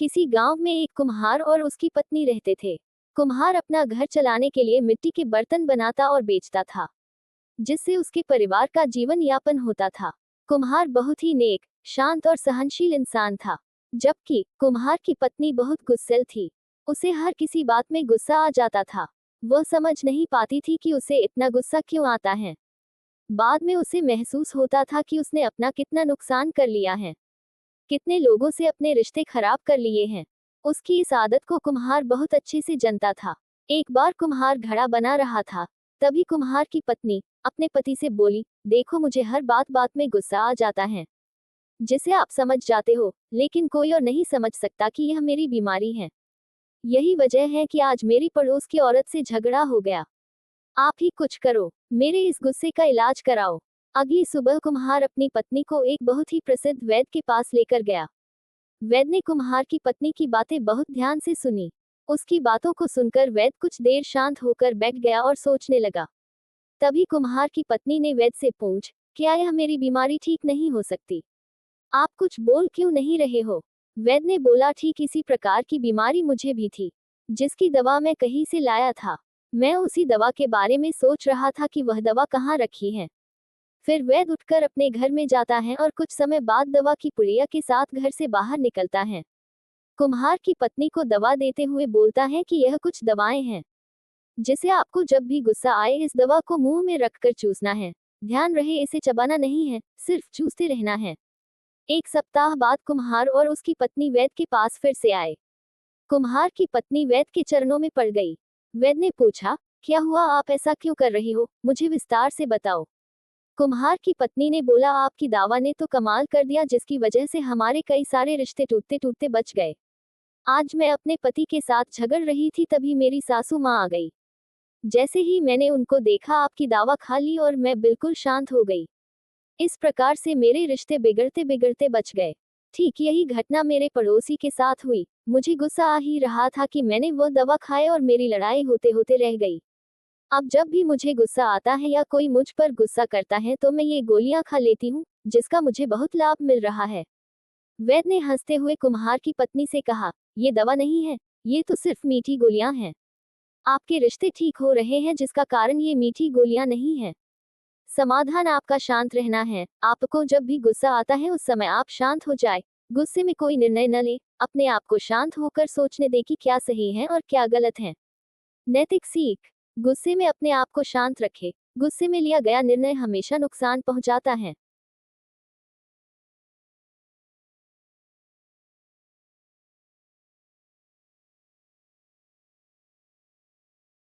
किसी गांव में एक कुम्हार और उसकी पत्नी रहते थे। कुम्हार अपना घर चलाने के लिए मिट्टी के बर्तन बनाता और बेचता था, जिससे उसके परिवार का जीवन यापन होता था। कुम्हार बहुत ही नेक, शांत और सहनशील इंसान था, जबकि कुम्हार की पत्नी बहुत गुस्सैल थी। उसे हर किसी बात में गुस्सा आ जाता था। वह समझ नहीं पाती थी कि उसे इतना गुस्सा क्यों आता है। बाद में उसे महसूस होता था कि उसने अपना कितना नुकसान कर लिया है, कितने लोगों से अपने रिश्ते खराब कर लिए हैं। उसकी इस आदत को कुम्हार बहुत अच्छे से जानता था। एक बार कुम्हार घड़ा बना रहा था, तभी कुम्हार की पत्नी अपने पति से बोली, देखो मुझे हर बात बात में गुस्सा आ जाता है, जिसे आप समझ जाते हो, लेकिन कोई और नहीं समझ सकता कि यह मेरी बीमारी है। यही वजह है कि आज मेरी पड़ोस की औरत से झगड़ा हो गया। आप ही कुछ करो, मेरे इस गुस्से का इलाज कराओ। अगली सुबह कुम्हार अपनी पत्नी को एक बहुत ही प्रसिद्ध वैद्य के पास लेकर गया। वैद्य ने कुम्हार की पत्नी की बातें बहुत ध्यान से सुनी। उसकी बातों को सुनकर वैद्य कुछ देर शांत होकर बैठ गया और सोचने लगा। तभी कुम्हार की पत्नी ने वैद्य से पूछ, क्या यह मेरी बीमारी ठीक नहीं हो सकती? आप कुछ बोल क्यों नहीं रहे हो? वैद्य ने बोला, ठीक इसी प्रकार की बीमारी मुझे भी थी, जिसकी दवा मैं कहीं से लाया था। मैं उसी दवा के बारे में सोच रहा था कि वह दवा कहाँ रखी है। फिर वैद्य उठकर अपने घर में जाता है और कुछ समय बाद दवा की पुड़िया के साथ घर से बाहर निकलता है। कुम्हार की पत्नी को दवा देते हुए बोलता है कि यह कुछ दवाएं हैं, जिसे आपको जब भी गुस्सा आए इस दवा को मुंह में रखकर चूसना है। ध्यान रहे, इसे चबाना नहीं है, सिर्फ चूसते रहना है। एक सप्ताह बाद कुम्हार और उसकी पत्नी वैद्य के पास फिर से आए। कुम्हार की पत्नी वैद्य के चरणों में पड़ गई। वैद्य ने पूछा, क्या हुआ, आप ऐसा क्यों कर रही हो, मुझे विस्तार से बताओ। कुम्हार की पत्नी ने बोला, आपकी दावा ने तो कमाल कर दिया, जिसकी वजह से हमारे कई सारे रिश्ते टूटते टूटते बच गए। आज मैं अपने पति के साथ झगड़ रही थी, तभी मेरी सासू माँ आ गई। जैसे ही मैंने उनको देखा, आपकी दावा खा ली और मैं बिल्कुल शांत हो गई। इस प्रकार से मेरे रिश्ते बिगड़ते बिगड़ते बच गए। ठीक यही घटना मेरे पड़ोसी के साथ हुई। मुझे गुस्सा आ ही रहा था कि मैंने वो दवा खाए और मेरी लड़ाई होते होते रह गई। अब जब भी मुझे गुस्सा आता है या कोई मुझ पर गुस्सा करता है तो मैं ये गोलियां खा लेती हूँ, जिसका मुझे बहुत लाभ मिल रहा है। वैद्य ने हंसते हुए कुम्हार की पत्नी से कहा, ये दवा नहीं है, ये तो सिर्फ मीठी गोलियां हैं। आपके रिश्ते ठीक हो रहे हैं, जिसका कारण ये मीठी गोलियां नहीं है। समाधान आपका शांत रहना है। आपको जब भी गुस्सा आता है उस समय आप शांत हो जाए। गुस्से में कोई निर्णय न ले, अपने आप को शांत होकर सोचने दे कि क्या सही है और क्या गलत है। नैतिक सीख, गुस्से में अपने आप को शांत रखें। गुस्से में लिया गया निर्णय हमेशा नुकसान पहुंचाता है।